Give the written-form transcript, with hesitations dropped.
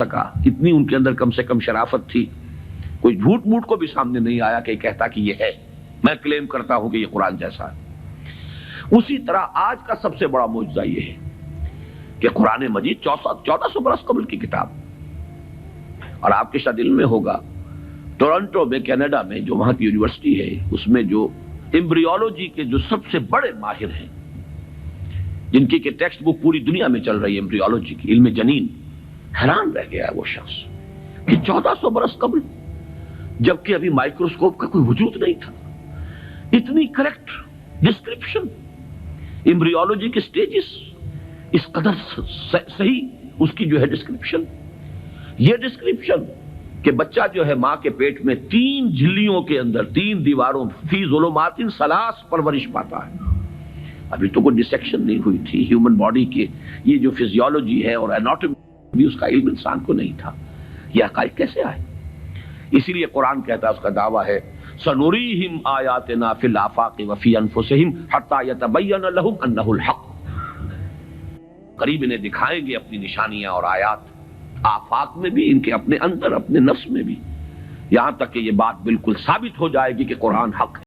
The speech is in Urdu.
سکا، اتنی ان کے اندر کم سے کم شرافت تھی، کوئی جھوٹ موٹ کو بھی سامنے نہیں آیا کہ کہتا کہ یہ ہے، میں کلیم کرتا ہوں کہ یہ قرآن جیسا ہے۔ اسی طرح آج کا سب سے بڑا معجزہ یہ ہے کہ قرآن مجید 1400 برس قبل کی کتاب، اور آپ کے شاید علم میں ہوگا ٹورنٹو میں کینیڈا میں جو وہاں کی یونیورسٹی ہے، اس میں جو ایمبریولوجی کے جو سب سے بڑے ماہر ہیں، جن کی کہ ٹیکسٹ بک پوری دنیا میں چل رہی ہے ایمبریولوجی کی، علم جنین، حیران رہ گیا ہے وہ شخص کہ 1400 برس قبل، جبکہ ابھی مائکروسکوپ کا کوئی وجود نہیں تھا، اتنی کریکٹ ڈسکرپشن ایمبریولوجی کے سٹیجز، اس قدر صحیح اس کی جو ہے ڈسکرپشن، یہ ڈسکرپشن کہ بچہ جو ہے ماں کے پیٹ میں 3 جھلیوں کے اندر 3 دیواروں فی ظلمات ثلاث پرورش پاتا ہے۔ ابھی تو کوئی ڈسیکشن نہیں ہوئی تھی ہیومن باڈی کے، یہ جو فزیولوجی ہے اور اناٹومی بھی اس کا علم انسان کو نہیں تھا، یہ حقائق کیسے آئے؟ اسی لیے قرآن کہتا ہے، اس کا دعویٰ ہے سنریہم آیاتنا فی الآفاق وفی انفسہم حتی یتبین لہم انہ الحق، قریب انہیں دکھائیں گے اپنی نشانیاں اور آیات، آفاق میں بھی، ان کے اپنے اندر، اپنے نفس میں بھی، یہاں تک کہ یہ بات بالکل ثابت ہو جائے گی کہ قرآن حق ہے۔